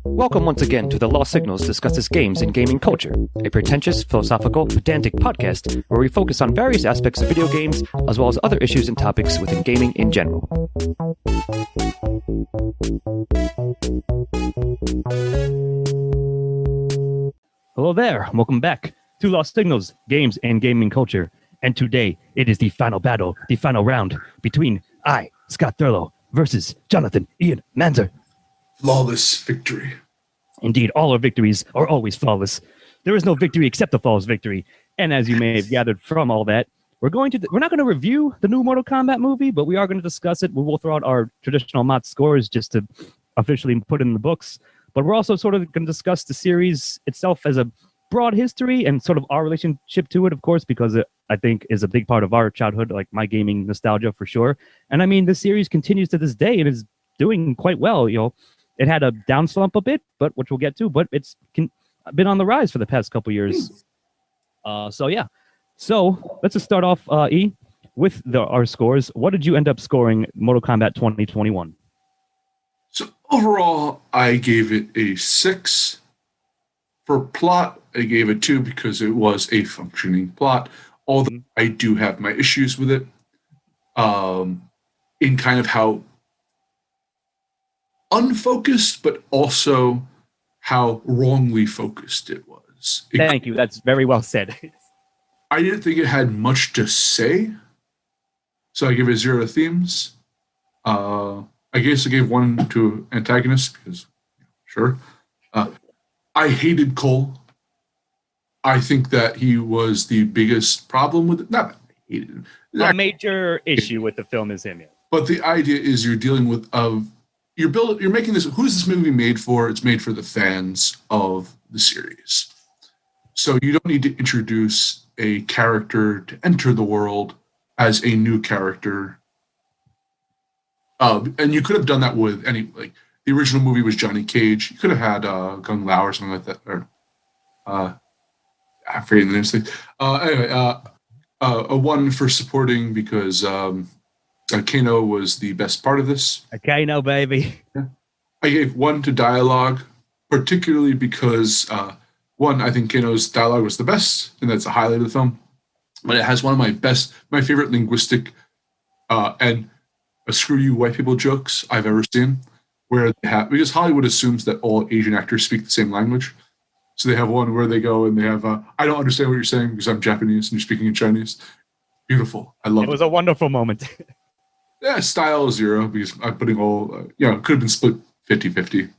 Welcome once again to The Lost Signals discusses games and gaming culture, a pretentious, philosophical, pedantic podcast where we focus on various aspects of video games as well as other issues and topics within gaming in general. Hello there, welcome back to Lost Signals, games and gaming culture. And today, it is the final battle, the final round between I, Scott Thurlow, versus Jonathan Ian Manzer. Flawless victory. Indeed, all our victories are always flawless. There is no victory except a flawless victory. And as you may have gathered from all that, we're not going to review the new Mortal Kombat movie, but we are going to discuss it. We will throw out our traditional MOT scores just to officially put in the books. But we're also sort of going to discuss the series itself as a broad history and sort of our relationship to it, of course, because it, I think, is a big part of our childhood, like my gaming nostalgia for sure. And I mean, the series continues to this day and is doing quite well, you know. It had a down slump a bit, but which we'll get to, but it's been on the rise for the past couple years. So yeah. So let's just start off, E, with our scores. What did you end up scoring Mortal Kombat 2021? So overall, I gave it a 6. For plot, I gave it 2 because it was a functioning plot, although I do have my issues with it in kind of how unfocused, but also how wrongly focused it was. Thank you. That's very well said. I didn't think it had much to say, so I give it 0 to themes. I guess I gave 1 to antagonist because, sure. I hated Cole. I think that he was the biggest problem with it. Not that I hated him. A major issue with the film is him. Yeah. But the idea is you're dealing with you're making this. Who's this movie made for? It's made for the fans of the series. So you don't need to introduce a character to enter the world as a new character. And you could have done that with the original movie was Johnny Cage. You could have had Gung Lao or something like that. Or I'm forgetting the names. Anyway, a 1 for supporting because Kano was the best part of this. Kano, baby. Yeah. I gave 1 to dialogue, particularly because, 1, I think Kano's dialogue was the best, and that's a highlight of the film. But it has one of my favorite linguistic and screw you white people jokes I've ever seen, where they have, because Hollywood assumes that all Asian actors speak the same language. So they have one where they go and they have, I don't understand what you're saying because I'm Japanese and you're speaking in Chinese. Beautiful. I love it. It was a wonderful moment. Yeah, style 0 because I'm putting all, it could have been split 50-50. And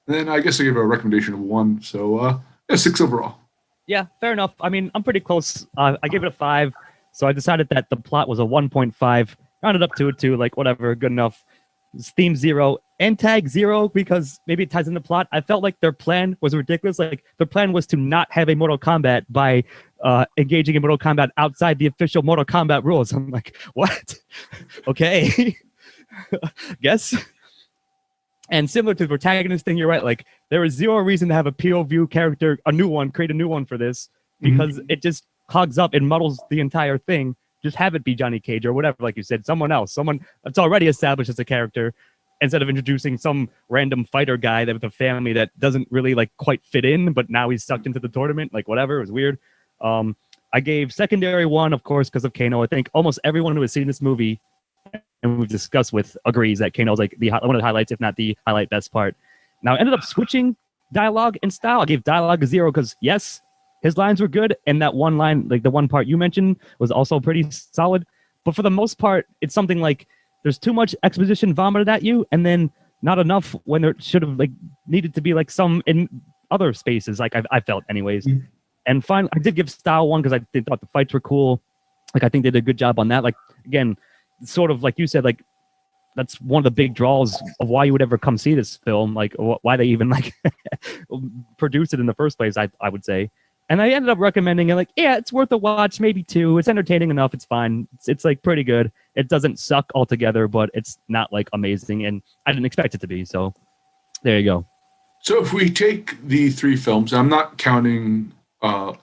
then I guess I gave a recommendation of 1. So, 6 overall. Yeah, fair enough. I mean, I'm pretty close. I gave it a 5. So I decided that the plot was a 1.5. Rounded up to a 2, like whatever, good enough. Theme 0 and tag 0 because maybe it ties in the plot. I felt like their plan was ridiculous. Like their plan was to not have a Mortal Kombat by engaging in Mortal Kombat outside the official Mortal Kombat rules. I'm like, what? Okay, guess. And similar to the protagonist thing, you're right. Like there is 0 reason to have a POV character, create a new one for this because it just clogs up and muddles the entire thing. Just have it be Johnny Cage or whatever, like you said, someone that's already established as a character, instead of introducing some random fighter guy that with a family that doesn't really like quite fit in, but now he's sucked into the tournament, like whatever. It was weird. I gave secondary 1, of course, because of Kano. I think almost everyone who has seen this movie and we've discussed with agrees that Kano's like one of the highlights, if not the highlight best part. Now I ended up switching dialogue and style. I gave dialogue a 0 because yes, his lines were good, and that one line, like the one part you mentioned, was also pretty solid. But for the most part, it's something like there's too much exposition vomited at you, and then not enough when there should have needed to be some in other spaces. Like I felt, anyways. And finally, I did give style 1 because I thought the fights were cool. Like I think they did a good job on that. Like again, sort of like you said, like that's one of the big draws of why you would ever come see this film. Like why they even produced it in the first place. I would say. And I ended up recommending it, it's worth a watch, maybe 2. It's entertaining enough. It's fine. It's pretty good. It doesn't suck altogether, but it's not amazing. And I didn't expect it to be. So there you go. So if we take the 3 films, I'm not counting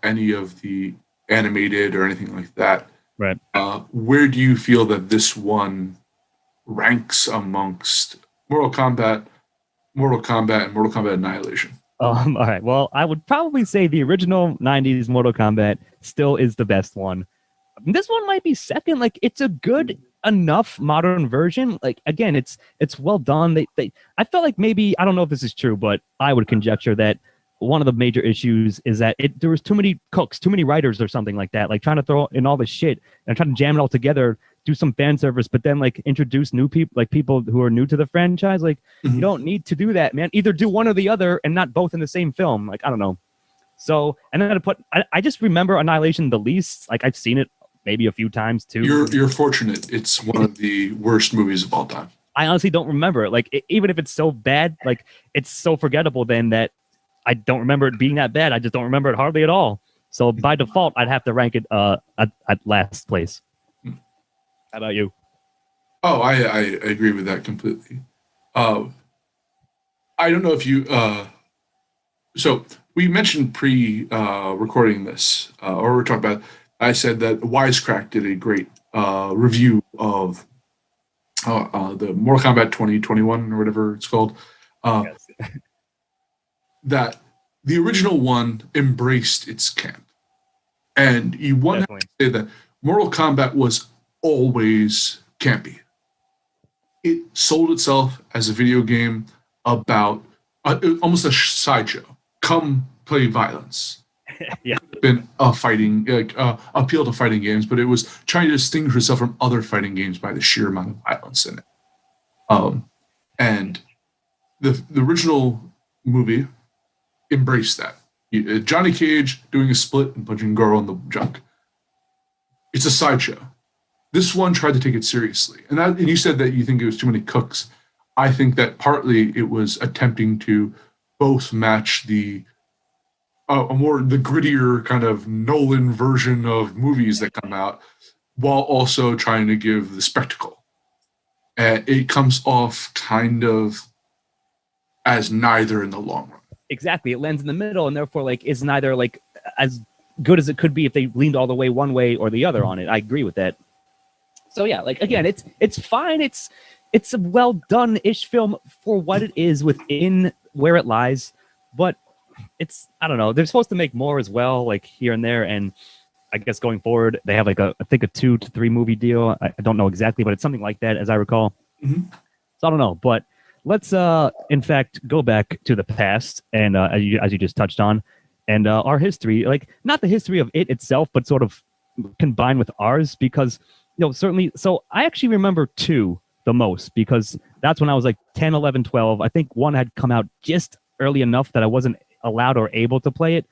any of the animated or anything like that. Right. Where do you feel that this one ranks amongst Mortal Kombat, and Mortal Kombat Annihilation? All right. Well, I would probably say the original '90s Mortal Kombat still is the best one. This one might be second. Like, it's a good enough modern version. Like, again, it's well done. They I felt like maybe, I don't know if this is true, but I would conjecture that one of the major issues is that there was too many cooks, too many writers or something like that, like trying to throw in all this shit and trying to jam it all together, do some fan service, but then like introduce new people, like people who are new to the franchise. Like, you don't need to do that, man. Either do one or the other and not both in the same film. Like, I don't know. So, and then I just remember Annihilation the least. Like, I've seen it maybe a few times too. You're fortunate. It's one of the worst movies of all time. I honestly don't remember it. Like, even if it's so bad, like, it's so forgettable then that I don't remember it being that bad. I just don't remember it hardly at all. So by default, I'd have to rank it at last place. How about you? Oh, I agree with that completely. I don't know if you. So we mentioned recording this, or we're talking about. I said that Wisecrack did a great review of the Mortal Kombat 2021 or whatever it's called. Yes. That the original one embraced its camp, and you want to say that Mortal Kombat was always campy. It sold itself as a video game about almost a sideshow. Come play violence. Yeah. Been a fighting appeal to fighting games, but it was trying to distinguish itself from other fighting games by the sheer amount of violence in it. And the original movie embraced that. Johnny Cage doing a split and punching Goro in the junk. It's a sideshow. This one tried to take it seriously, and you said that you think it was too many cooks. I think that partly it was attempting to both match the grittier kind of Nolan version of movies that come out, while also trying to give the spectacle. It comes off kind of as neither in the long run. Exactly. It lands in the middle, and therefore, like, is neither like as good as it could be if they leaned all the way one way or the other on it. I agree with that. So yeah, like, again, it's fine. It's a well done ish film for what it is within where it lies, but I don't know. They're supposed to make more as well, like here and there, and I guess going forward they have like I think a 2 to 3 movie deal. I don't know exactly, but it's something like that as I recall. Mm-hmm. So I don't know, but let's in fact go back to the past and as you just touched on, and our history, like not the history of it itself, but sort of combined with ours, because certainly. So I actually remember 2 the most, because that's when I was like 10, 11, 12. I think 1 had come out just early enough that I wasn't allowed or able to play it.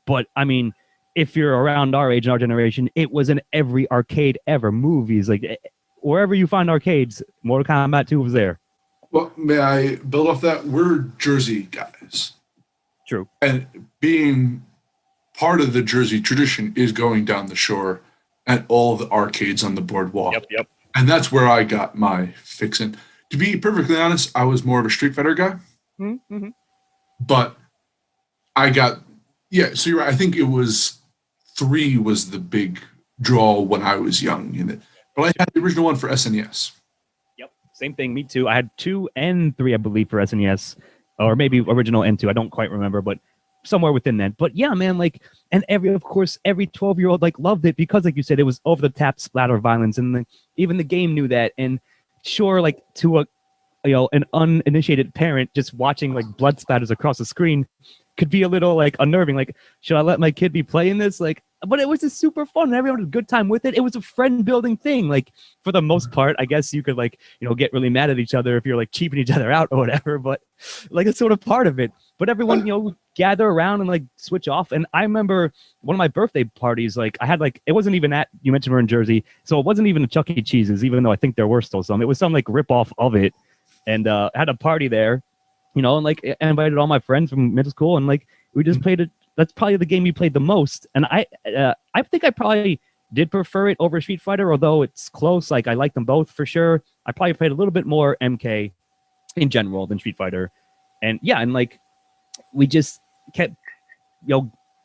But I mean, if you're around our age and our generation, it was in every arcade ever. Movies, like wherever you find arcades, Mortal Kombat 2 was there. Well, may I build off that? We're Jersey guys. True. And being part of the Jersey tradition is going down the shore at all the arcades on the boardwalk. Yep. And that's where I got my fix in. To be perfectly honest, I was more of a Street Fighter guy. Mm-hmm. But I got, so you're right. I think it was 3 was the big draw when I was young in it. But I had the original one for SNES. Yep, same thing. Me too. I had 2 and 3, I believe, for SNES, or maybe original and 2. I don't quite remember, but somewhere within that. But yeah, man, like, and every 12-year-old like loved it because, like you said, it was over the top splatter violence, and even the game knew that. And sure, like to an uninitiated parent, just watching like blood splatters across the screen could be a little like unnerving. Like, should I let my kid be playing this? Like, but it was just super fun, and everyone had a good time with it. It was a friend building thing. Like, for the most part, I guess you could like get really mad at each other if you're like cheaping each other out or whatever. But like, it's sort of part of it. But everyone would gather around and like switch off. And I remember one of my birthday parties, like I had like, it wasn't even you mentioned we're in Jersey, so it wasn't even a Chuck E. Cheese's, even though I think there were still some. It was some like rip off of it, and had a party there, and like I invited all my friends from middle school, and like we just played it. That's probably the game we played the most. And I think I probably did prefer it over Street Fighter, although it's close. Like, I like them both for sure. I probably played a little bit more MK in general than Street Fighter. And yeah, and like we just kept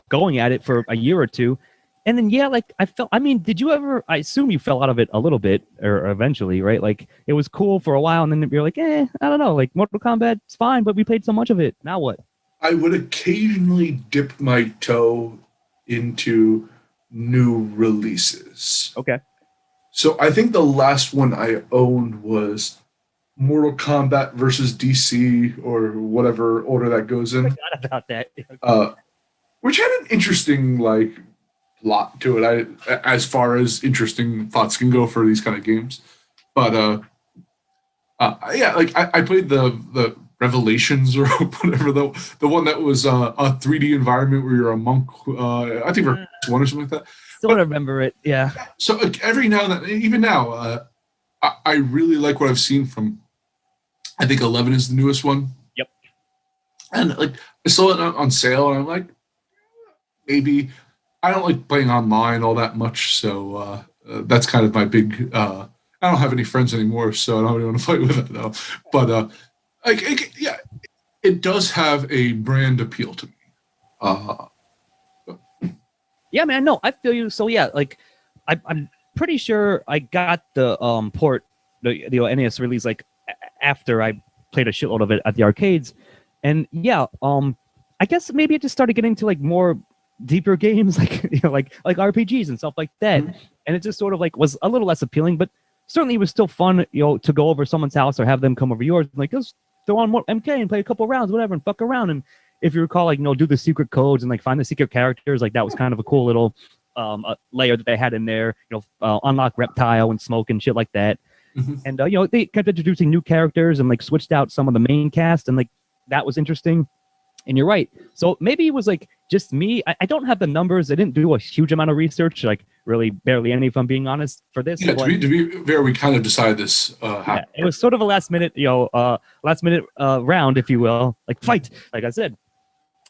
going at it for a year or two. And then, yeah, like I mean, did you ever, I assume you fell out of it a little bit or eventually, right? Like it was cool for a while and then you're like, I don't know, like Mortal Kombat's fine, but we played so much of it. Now what? I would occasionally dip my toe into new releases. Okay. So I think the last one I owned was Mortal Kombat versus DC or whatever order that goes in. I forgot about that. Which had an interesting like plot to it. As far as interesting plots can go for these kind of games, but yeah, like I played the Revelations or whatever the one that was a 3D environment where you're a monk. I think one or something like that. Still remember it. Yeah. So like, every now and then, even now, I really like what I've seen from. I think 11 is the newest one. Yep. And like I saw it on sale, and I'm like, maybe. I don't like playing online all that much, so that's kind of my big. I don't have any friends anymore, so I don't really want to play with it now. But yeah, it does have a brand appeal to me. Yeah, man. No, I feel you. So yeah, like I'm pretty sure I got the port, the NES release like after I played a shitload of it at the arcades, and yeah, I guess maybe I just started getting into like more deeper games, like like RPGs and stuff like that, and it just sort of like was a little less appealing, but certainly it was still fun, to go over someone's house or have them come over yours, and like just throw on more MK and play a couple rounds, whatever, and fuck around. And if you recall, like do the secret codes and like find the secret characters, like that was kind of a cool little layer that they had in there. Unlock Reptile and Smoke and shit like that. And they kept introducing new characters and like switched out some of the main cast, and like that was interesting. And you're right. So maybe it was like just me. I don't have the numbers. I didn't do a huge amount of research, like really barely any, if I'm being honest, for this. Yeah, to be fair, we kind of decided this. Yeah, it was sort of a last minute round, if you will, like fight, like I said.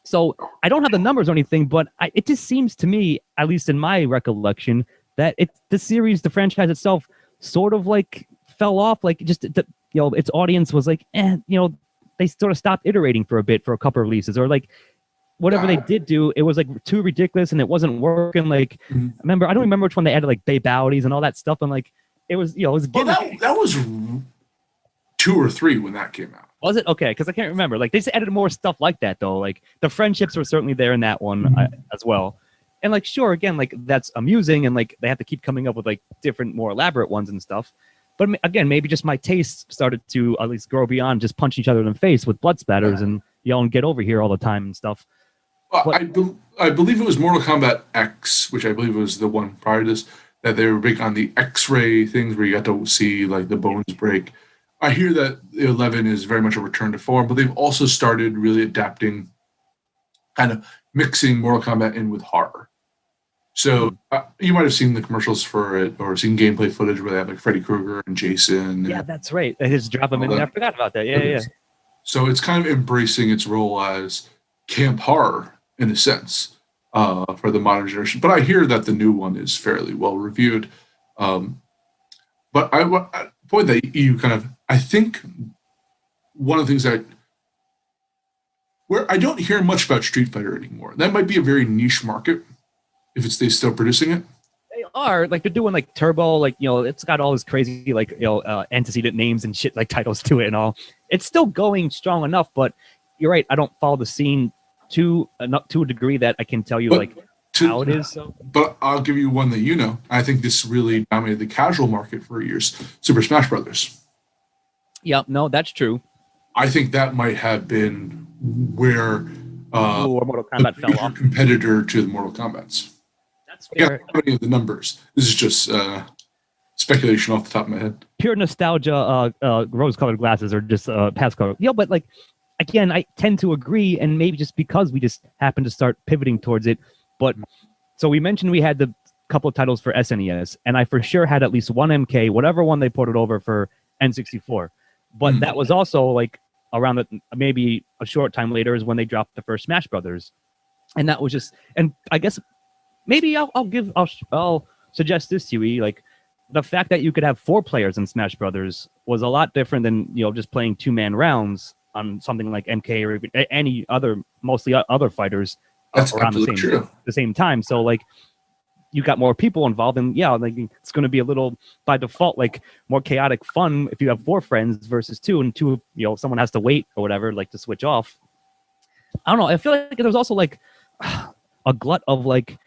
So I don't have the numbers or anything, but it just seems to me, at least in my recollection, that the franchise itself, sort of like fell off. Like just its audience was like, they sort of stopped iterating for a bit for a couple of releases, or like whatever they did do, it was like too ridiculous and it wasn't working. Like, I don't remember which one they added, like Bay Bowdies and all that stuff, and like it was, it was. Well, that was 2 or 3 when that came out. Was it? Okay, because I can't remember. Like they just added more stuff like that though. Like the friendships were certainly there in that one as well. And like sure, again, like that's amusing, and like they have to keep coming up with like different, more elaborate ones and stuff. But again, maybe just my taste started to at least grow beyond just punching each other in the face with blood spatters and yelling "get over here" all the time and stuff. Well, I believe it was Mortal Kombat X, which I believe was the one prior to this, that they were big on the X-ray things where you got to see like the bones break. I hear that 11 is very much a return to form, but they've also started really adapting, kind of mixing Mortal Kombat in with horror. So you might have seen the commercials for it or seen gameplay footage where they have like Freddy Krueger and Jason. Yeah, that's right. They just drop them in there. I forgot about that. Yeah. So it's kind of embracing its role as camp horror in a sense for the modern generation. But I hear that the new one is fairly well reviewed. But point that you kind of, I think one of the things where I don't hear much about Street Fighter anymore. That might be a very niche market if they still producing it. They are, like they're doing like Turbo, like it's got all this crazy like antecedent names and shit, like titles to it and all. It's still going strong enough, but you're right. I don't follow the scene to a degree that I can tell you how it is. So. But I'll give you one that I think this really dominated the casual market for years. Super Smash Brothers. Yeah, no, that's true. I think that might have been where Mortal Kombat fell off. Competitor to the Mortal Kombats. That's fair. How many of the numbers? This is just speculation off the top of my head. Pure nostalgia. Rose-colored glasses or just past color. But like again, I tend to agree, and maybe just because we just happen to start pivoting towards it. But so we mentioned we had the couple of titles for SNES, and I for sure had at least one MK, whatever one they ported over for N64. But that was also like around maybe a short time later is when they dropped the first Smash Brothers, and that was just. And I guess maybe I'll suggest this to you, like the fact that you could have 4 players in Smash Brothers was a lot different than just playing 2-man rounds on something like MK or any other, mostly other fighters. That's around absolutely true. the same time. So like you got more people involved, and yeah, like it's going to be a little by default like more chaotic fun if you have 4 friends versus 2, and 2, someone has to wait or whatever, like to switch off. I don't know. I feel like there's also like a glut of like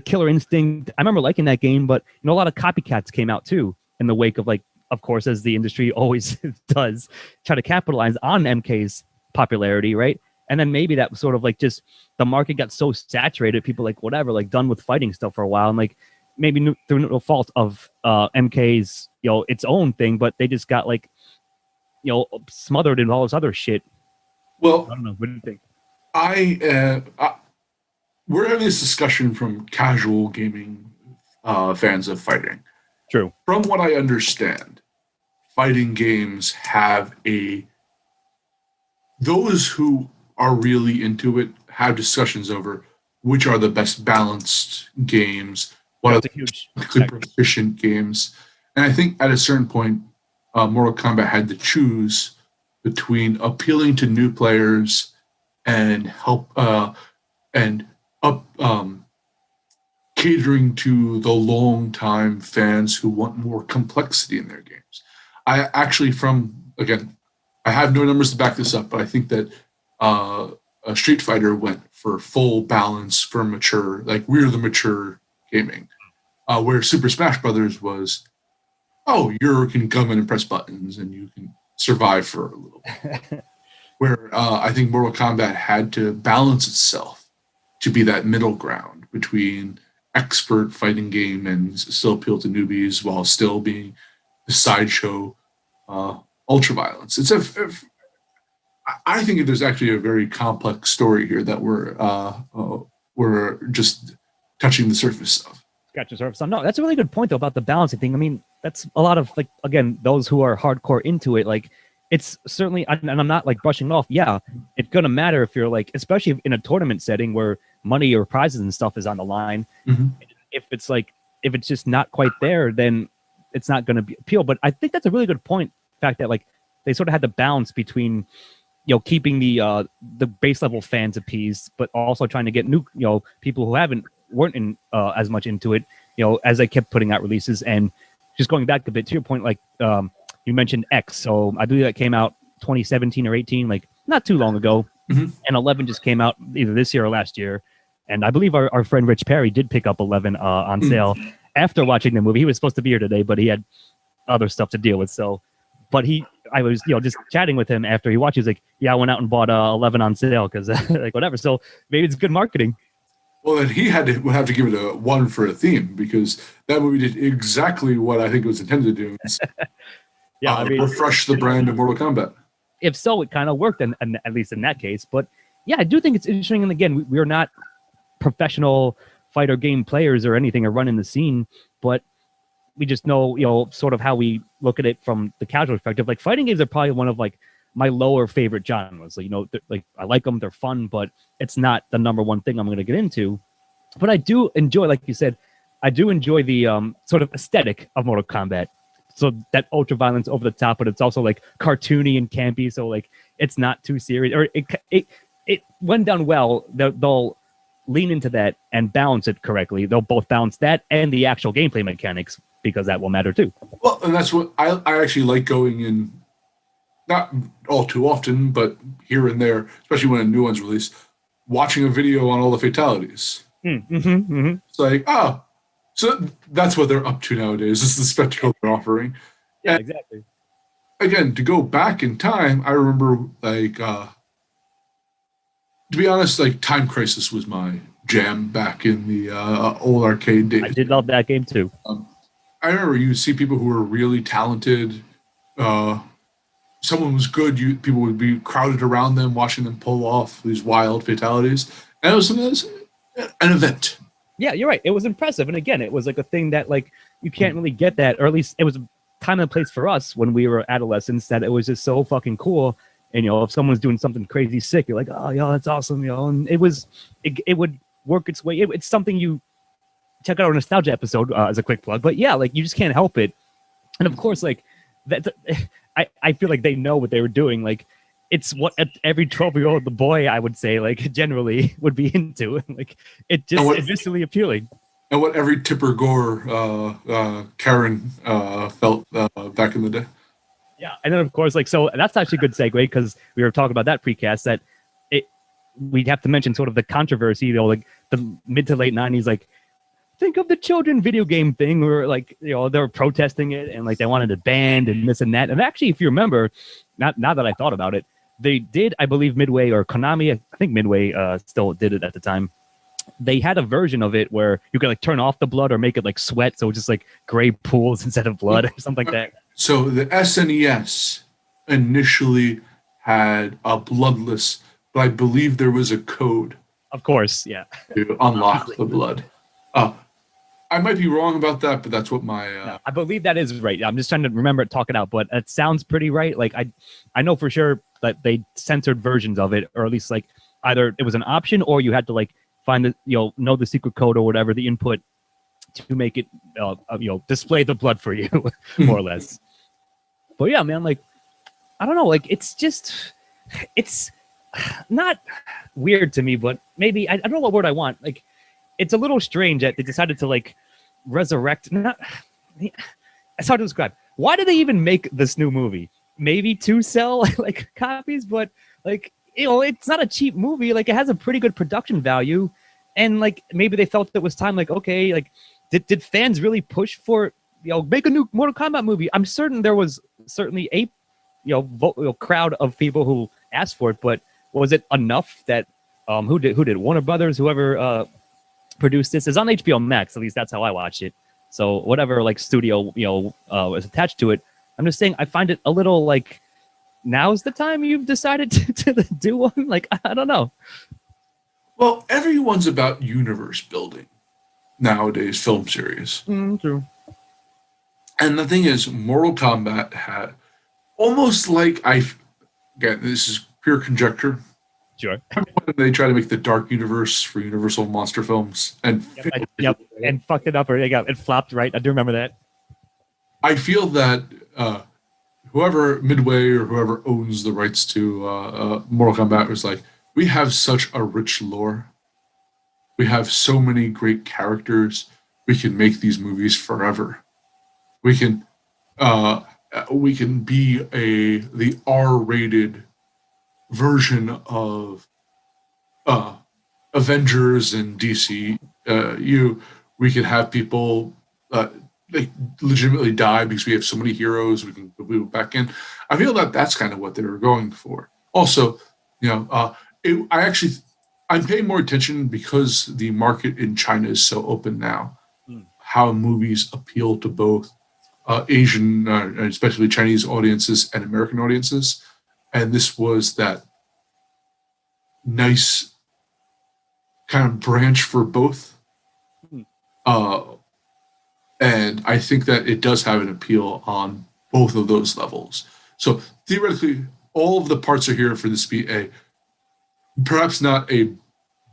Killer Instinct. I remember liking that game, but a lot of copycats came out too in the wake of like, of course, as the industry always does, try to capitalize on MK's popularity, right? And then maybe that was sort of like just the market got so saturated, people like whatever, like done with fighting stuff for a while, and like maybe through no fault of MK's its own thing, but they just got like smothered in all this other shit. Well, I don't know. What do you think? We're having this discussion from casual gaming fans of fighting. True. From what I understand, fighting games have those who are really into it have discussions over which are the best balanced games, what are the huge proficient games. And I think at a certain point, Mortal Kombat had to choose between appealing to new players and catering to the long-time fans who want more complexity in their games. I actually, I have no numbers to back this up, but I think that Street Fighter went for full balance for mature, like we're the mature gaming, where Super Smash Brothers was, you can come in and press buttons and you can survive for a little bit. Where I think Mortal Kombat had to balance itself to be that middle ground between expert fighting game and still appeal to newbies while still being the sideshow ultra violence. I think there's actually a very complex story here that we're just touching the surface of. Gotcha, surface. No, that's a really good point though about the balancing thing. I mean, that's a lot of like, again, those who are hardcore into it, like it's certainly, and I'm not like brushing off. Yeah, it's gonna matter if you're like, especially in a tournament setting where money or prizes and stuff is on the line. Mm-hmm. If it's just not quite there, then it's not going to be appeal. But I think that's a really good point. The fact that like they sort of had to balance between keeping the base level fans appeased, but also trying to get new people who weren't in as much into it as they kept putting out releases. And just going back a bit to your point, like you mentioned X, so I believe that came out 2017 or 18, like not too long ago. Mm-hmm. And 11 just came out either this year or last year. And I believe our friend Rich Perry did pick up 11 on sale after watching the movie. He was supposed to be here today, but he had other stuff to deal with. So, but I was just chatting with him after he watched. He was like, "Yeah, I went out and bought 11 on sale because like whatever." So maybe it's good marketing. Well, then he would have to give it a 1 for a theme because that movie did exactly what I think it was intended to do. Yeah, I mean, refresh the brand of Mortal Kombat. If so, it kind of worked, and at least in that case. But yeah, I do think it's interesting. And again, we're not professional fighter game players or anything or running the scene, but we just know, sort of how we look at it from the casual perspective. Like fighting games are probably one of like my lower favorite genres. Like I like them, they're fun, but it's not the number one thing I'm going to get into. But I do enjoy, like you said, I do enjoy the sort of aesthetic of Mortal Kombat. So that ultra violence over the top, but it's also like cartoony and campy. So like it's not too serious, or it went down well. They'll lean into that and balance it correctly. They'll both balance that and the actual gameplay mechanics because that will matter too. Well, and that's what I actually like going in, not all too often, but here and there, especially when a new one's released, watching a video on all the fatalities. It's like, so that's what they're up to nowadays. This is the spectacle they're offering. Yeah, exactly. Again, to go back in time, I remember like, to be honest, like Time Crisis was my jam back in the old arcade days. I did love that game too. I remember you see people who were really talented. Someone was good. People would be crowded around them, watching them pull off these wild fatalities. And it was an event. Yeah, you're right. It was impressive. And again, it was like a thing that like you can't really get that, or at least it was a time and place for us when we were adolescents that it was just so fucking cool. And, if someone's doing something crazy sick, you're like, oh, yeah, that's awesome, And it would work its way. It's something you check out our nostalgia episode as a quick plug. But yeah, like you just can't help it. And of course, like that, I feel like they know what they were doing. Like it's what every 12-year-old boy, I would say, like generally would be into. Like it just is viscerally appealing. And what every Tipper Gore Karen felt back in the day. Yeah, and then of course, like, so that's actually a good segue because we were talking about that precast that we'd have to mention sort of the controversy, like the mid to late 90s, like think of the children video game thing where like, they were protesting it and like they wanted it banned and this and that. And actually, if you remember, now that I thought about it, they did, I believe Midway or Konami, I think Midway still did it at the time. They had a version of it where you could like turn off the blood or make it like sweat, so just like gray pools instead of blood or something like that. So the SNES initially had a bloodless, but I believe there was a code. Of course, yeah. To unlock the blood. I might be wrong about that, but that's what my... No, I believe that is right. I'm just trying to remember it, talk it out, but it sounds pretty right. Like I know for sure that they censored versions of it, or at least like either it was an option or you had to like find the, know the secret code or whatever, the input to make it, display the blood for you, more or less. But yeah, man, like, I don't know, like, it's not weird to me, but maybe, I don't know what word I want. Like, it's a little strange that they decided to, like, resurrect, it's hard to describe. Why did they even make this new movie? Maybe to sell, like, copies, but, like, it's not a cheap movie. Like, it has a pretty good production value. And, like, maybe they felt it was time, like, okay, like, did fans really push for, make a new Mortal Kombat movie? I'm certain there was certainly a, crowd of people who asked for it, but was it enough that, who did Warner Brothers, whoever produced this, is on HBO Max, at least that's how I watch it. So whatever, like, studio, was attached to it, I'm just saying, I find it a little, like, now's the time you've decided to do one? Like, I don't know. Well, everyone's about universe building nowadays, film series. True. And the thing is, Mortal Kombat had almost like, again, this is pure conjecture. Sure. They try to make the dark universe for Universal monster films. And and fucked it up, or it flopped, right? I do remember that. I feel that whoever Midway or whoever owns the rights to Mortal Kombat was like, we have such a rich lore. We have so many great characters. We can make these movies forever. We can be the R-rated version of Avengers and DC. We can have people like legitimately die because we have so many heroes. We can put people back in. I feel that that's kind of what they were going for. Also, I'm paying more attention because the market in China is so open now. How movies appeal to both Asian, especially Chinese audiences and American audiences. And this was that nice kind of branch for both. And I think that it does have an appeal on both of those levels. So theoretically, all of the parts are here for this to be perhaps not a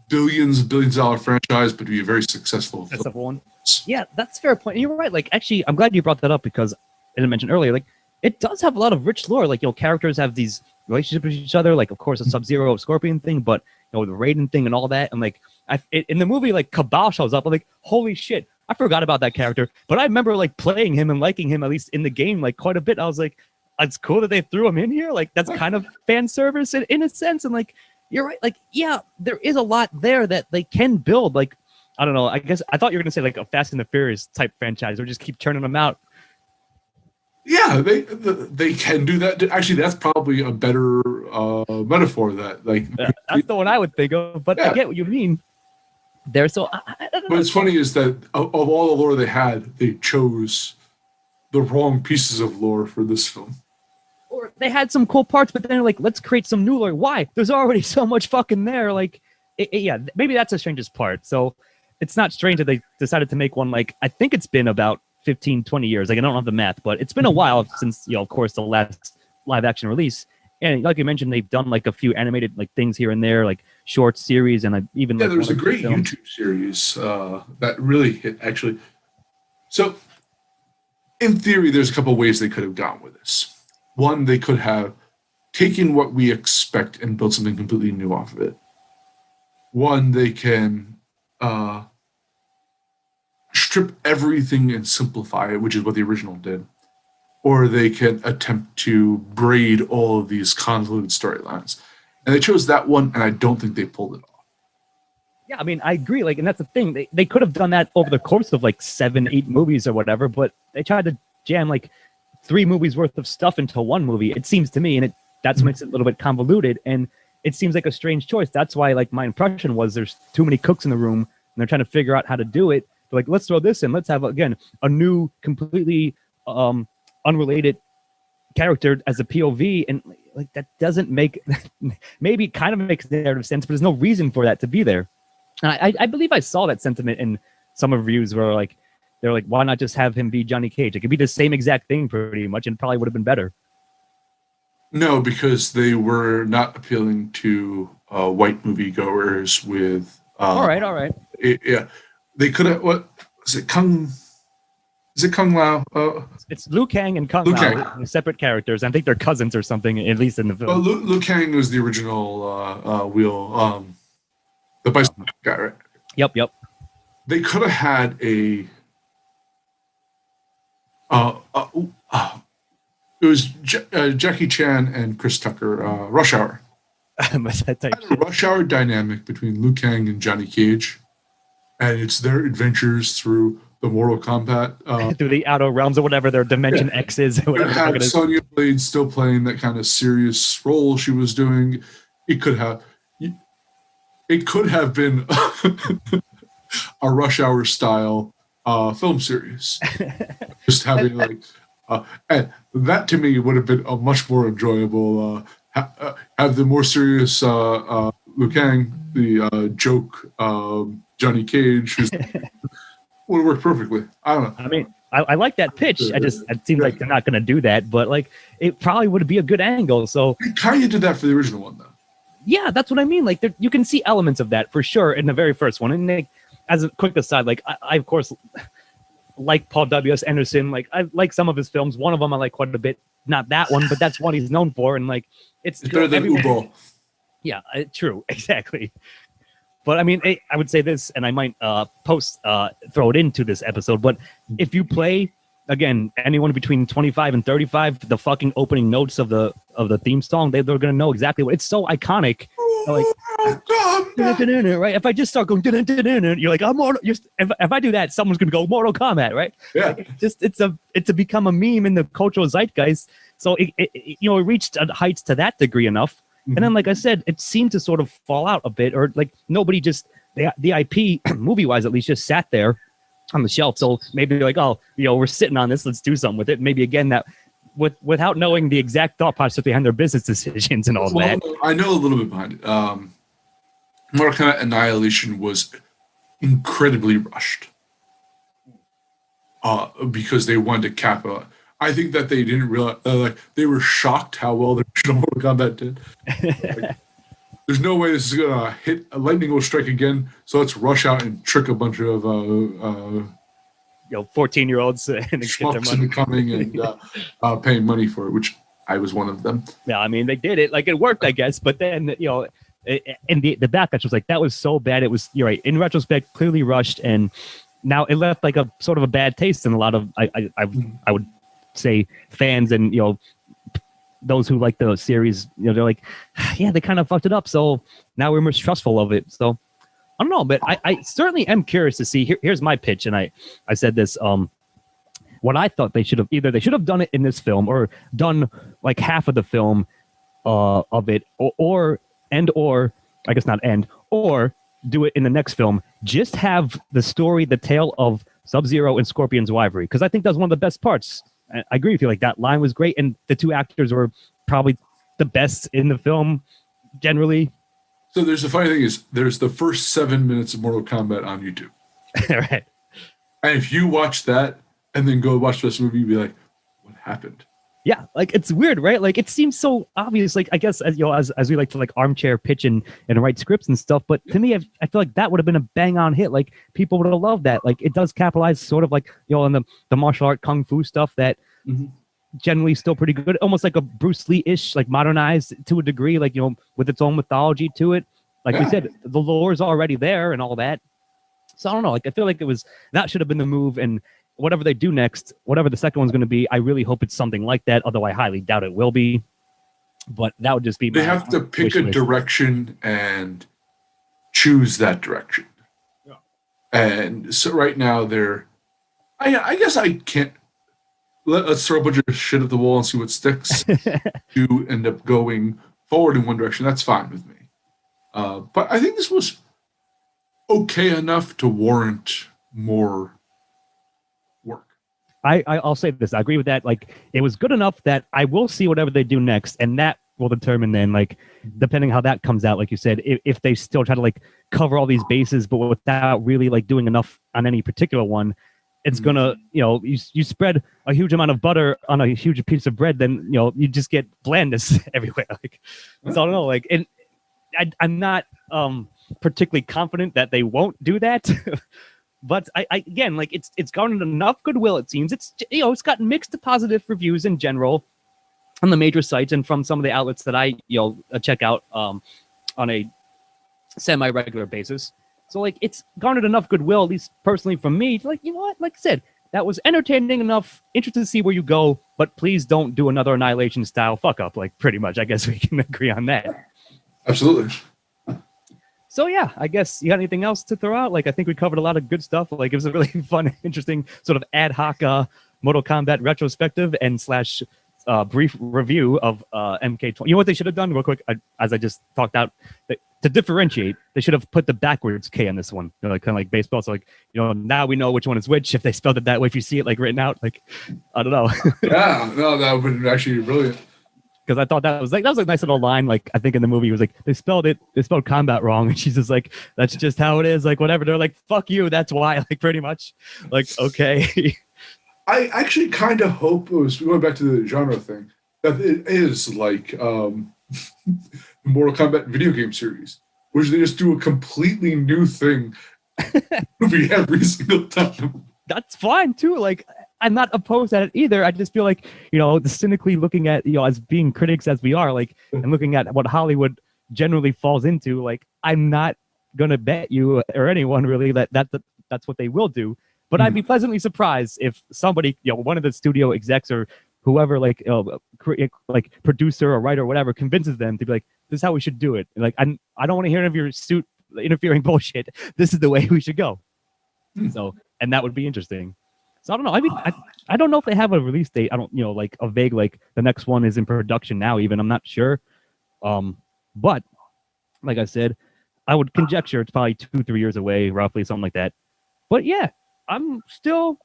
billions dollar franchise, but to be a very successful one. Yeah, that's a fair point. And you're right. Like, actually, I'm glad you brought that up because, as I mentioned earlier, like, it does have a lot of rich lore. Like, characters have these relationships with each other. Like, of course, the Sub-Zero Scorpion thing, but, the Raiden thing and all that. And, like, in the movie, like, Cabal shows up. I'm like, holy shit, I forgot about that character. But I remember, like, playing him and liking him, at least in the game, like, quite a bit. I was like, it's cool that they threw him in here. Like, that's kind of fan service in a sense. And, like, you're right. Like, yeah, there is a lot there that they can build. Like, I don't know. I guess I thought you were going to say like a Fast and the Furious type franchise or just keep churning them out. Yeah, they can do that. Actually, that's probably a better metaphor. That that's the one I would think of. But yeah. I get what you mean. But what's funny is that of all the lore they had, they chose the wrong pieces of lore for this film. Or they had some cool parts, but then they're like, let's create some new lore. Why? There's already so much fucking there. Like, yeah, maybe that's the strangest part. So it's not strange that they decided to make one. Like, I think it's been about 15, 20 years. Like, I don't have the math, but it's been a while since, of course, the last live action release. And like you mentioned, they've done like a few animated like things here and there, like short series, and even there was a great YouTube series that really hit actually. So, in theory, there's a couple of ways they could have gone with this. One, they could have taken what we expect and built something completely new off of it. One, they can strip everything and simplify it, which is what the original did. Or they can attempt to braid all of these convoluted storylines. And they chose that one, and I don't think they pulled it off. Yeah, I mean, I agree. Like, and that's the thing. They could have done that over the course of like 7, 8 movies or whatever, but they tried to jam like 3 movies worth of stuff into one movie, it seems to me, and that's what makes it a little bit convoluted, and it seems like a strange choice. That's why, like, my impression was there's too many cooks in the room, and they're trying to figure out how to do it. They're like, let's throw this in. Let's have, again, a new, completely unrelated character as a POV, and like that doesn't make maybe it kind of makes narrative sense, but there's no reason for that to be there. And I believe I saw that sentiment in some reviews where like they're like, why not just have him be Johnny Cage? It could be the same exact thing pretty much, and probably would have been better. No, because they were not appealing to white moviegoers with. All right. Yeah, they could have. What is it? Is it Kung Lao? It's Liu Kang and Kung Lao, they're separate characters. I think they're cousins or something, at least in the film. Well, Liu Kang was the original wheel, the bicycle guy, right? Yep. They could have had a. It was Jackie Chan and Chris Tucker, Rush Hour. Rush Hour dynamic between Liu Kang and Johnny Cage, and it's their adventures through the Mortal Kombat, through the outer realms or whatever their Dimension X is. Or whatever had Sonya Blade still playing that kind of serious role she was doing. It could have been a Rush Hour style film series. Just having like, and that to me would have been a much more enjoyable. Have the more serious Liu Kang, the joke Johnny Cage. Would work perfectly. I don't know. I mean, I like that pitch. It seems like they're not going to do that, but like it probably would be a good angle. So they kind of did that for the original one, though. Yeah, that's what I mean. Like you can see elements of that for sure in the very first one. And like, as a quick aside, like I of course like Paul W.S. Anderson. Like I like some of his films. One of them I like quite a bit. Not that one, but that's one he's known for. And like it's better than Ubo. Yeah, true, exactly. But I mean, I would say this, and I might throw it into this episode. But if you play again, anyone between 25 and 35, the fucking opening notes of the theme song, they're gonna know exactly what it's so iconic. Like, right? If I just start going, you're like, I'm Mortal. If I do that, someone's gonna go Mortal Kombat, right? Yeah. It's become a meme in the cultural zeitgeist. So it reached heights to that degree enough. And then, like I said, it seemed to sort of fall out a bit, or like nobody just the IP movie wise at least just sat there on the shelf. So maybe like, oh, we're sitting on this, let's do something with it. Maybe again that without knowing the exact thought process behind their business decisions and all that. I know a little bit behind it. Mortal Kombat Annihilation was incredibly rushed because they wanted to cap it. I think that they didn't realize, they were shocked how well the original Mortal Kombat did. Like, there's no way this is gonna hit. Lightning will strike again, so let's rush out and trick a bunch of 14-year-olds and get their money coming and paying money for it, which I was one of them. Yeah, I mean they did it, like it worked, I guess. But then and the backlash was like that was so bad. It was, you're right. In retrospect, clearly rushed, and now it left like a sort of a bad taste in a lot of I would say fans and those who like the series. They're like, yeah, they kind of fucked it up. So now we're mistrustful of it. So I don't know, but I certainly am curious to see. Here's my pitch, and I said this. What I thought they should have done it in this film, or done like half of the film of it, or I guess not end, or do it in the next film. Just have the story, the tale of Sub-Zero and Scorpion's rivalry, because I think that's one of the best parts. I agree with you. Like that line was great, and the two actors were probably the best in the film generally. So there's the funny thing is there's the first 7 minutes of Mortal Kombat on YouTube. Right. And if you watch that and then go watch the rest of the movie, you'd be like, what happened? Yeah, like it's weird, right? Like it seems so obvious. Like I guess as we like to like armchair pitch and write scripts and stuff. But to me, I feel like that would have been a bang on hit. Like people would have loved that. Like it does capitalize sort of like on the martial art kung fu stuff that generally still pretty good, almost like a Bruce Lee-ish, like modernized to a degree, like, you know, with its own mythology to it. Like we said, the lore is already there and all that. So I don't know. Like I feel like that should have been the move, and whatever they do next, whatever the second one's going to be, I really hope it's something like that. Although I highly doubt it will be. But that would just be. They have to pick a direction and choose that direction. Yeah. And so right now I guess I can't. Let's throw a bunch of shit at the wall and see what sticks. To end up going forward in one direction, that's fine with me. But I think this was okay enough to warrant more work. I'll say this. I agree with that. Like, it was good enough that I will see whatever they do next, and that will determine then, like, depending how that comes out, like you said, if they still try to, like, cover all these bases, but without really, like, doing enough on any particular one, it's gonna, you know, you spread a huge amount of butter on a huge piece of bread, then, you know, you just get blandness everywhere. Like, so I don't know, like, and I'm not particularly confident that they won't do that. But I again, like, it's garnered enough goodwill, it seems. It's, you know, it's got mixed to positive reviews in general on the major sites and from some of the outlets that I, you know, check out on a semi-regular basis. So, like, it's garnered enough goodwill, at least personally from me, like, you know what, like I said, that was entertaining enough, interested to see where you go, but please don't do another Annihilation style fuck up, like, pretty much. I guess we can agree on that. Absolutely. So yeah, I guess you got anything else to throw out? Like, I think we covered a lot of good stuff. Like, it was a really fun, interesting sort of ad hoc Mortal Kombat retrospective and slash brief review of MK20. You know what they should have done real quick, as I just talked out, to differentiate, they should have put the backwards K on this one, you know, like kind of like baseball. So, like, you know, now we know which one is which if they spelled it that way. If you see it like written out, like, I don't know. Yeah, no, that would have been actually brilliant. Because I thought that was a nice little line. Like, I think in the movie it was like, they spelled combat wrong, and she's just like, that's just how it is, like, whatever. They're like, fuck you, that's why, like, pretty much, like, okay. I actually kind of hope, it was going back to the genre thing, that it is like the Mortal Kombat video game series, which they just do a completely new thing every single time. That's fine too. Like, I'm not opposed at it either. I just feel like, you know, the cynically looking at, you know, as being critics as we are, like, and looking at what Hollywood generally falls into, like, I'm not gonna bet you or anyone really that's what they will do. But I'd be pleasantly surprised if somebody, you know, one of the studio execs or whoever, like, like producer or writer or whatever, convinces them to be like, this is how we should do it. And, like, I don't want to hear any of your suit interfering bullshit. This is the way we should go. So, and that would be interesting. So I don't know. I mean, I don't know if they have a release date. I don't, you know, like a vague, like, the next one is in production now, even. I'm not sure. But like I said, I would conjecture it's probably 2-3 years away, roughly, something like that. But yeah, I'm still,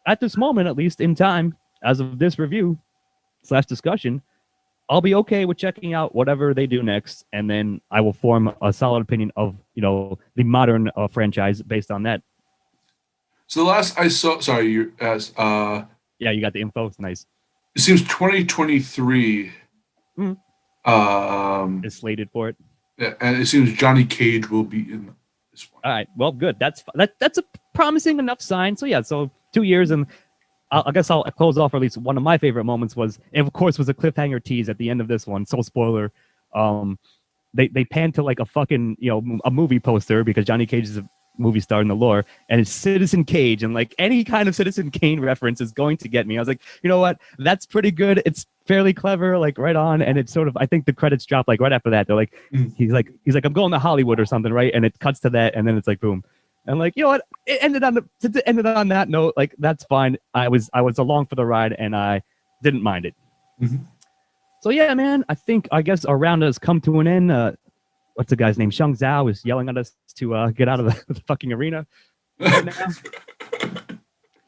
at this moment, at least in time, as of this review / discussion, I'll be okay with checking out whatever they do next, and then I will form a solid opinion of, you know, the modern franchise based on that. So the last I saw, sorry, you asked. Yeah, you got the info. It's nice. It seems 2023 is slated for it. Yeah, and it seems Johnny Cage will be in this one. All right, well, good. That's a promising enough sign. So yeah, so 2 years, and I guess I'll close off. Or at least one of my favorite moments was, of course, was a cliffhanger tease at the end of this one. So spoiler. They pan to, like, a fucking, you know, a movie poster, because Johnny Cage is a movie star in the lore, and it's Citizen Cage, and, like, any kind of Citizen Kane reference is going to get me. I was like, you know what, that's pretty good, it's fairly clever, like, right on. And it's sort of, I think the credits drop, like, right after that. They're like, he's like I'm going to Hollywood or something, right? And it cuts to that, and then it's like, boom. And, like, you know what, it ended on that note. Like, that's fine. I was along for the ride, and I didn't mind it. So yeah, man, I guess our round has come to an end. What's the guy's name? Shang Zhao is yelling at us to get out of the fucking arena right now,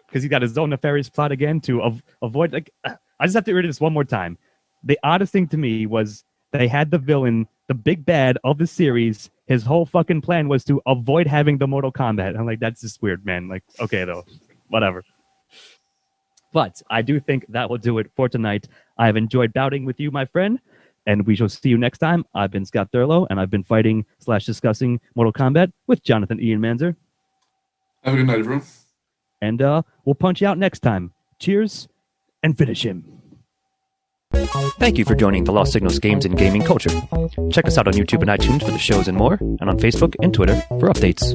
because he's got his own nefarious plot again to avoid. Like, I just have to read this one more time. The oddest thing to me was they had the villain, the big bad of the series. His whole fucking plan was to avoid having the Mortal Kombat. I'm like, that's just weird, man. Like, okay, though, whatever. But I do think that will do it for tonight. I've enjoyed bouting with you, my friend. And we shall see you next time. I've been Scott Thurlow, and I've been fighting / discussing Mortal Kombat with Jonathan Ian Manzer. Have a good night, everyone. And we'll punch you out next time. Cheers, and finish him. Thank you for joining the Lost Signals Games and Gaming Culture. Check us out on YouTube and iTunes for the shows and more, and on Facebook and Twitter for updates.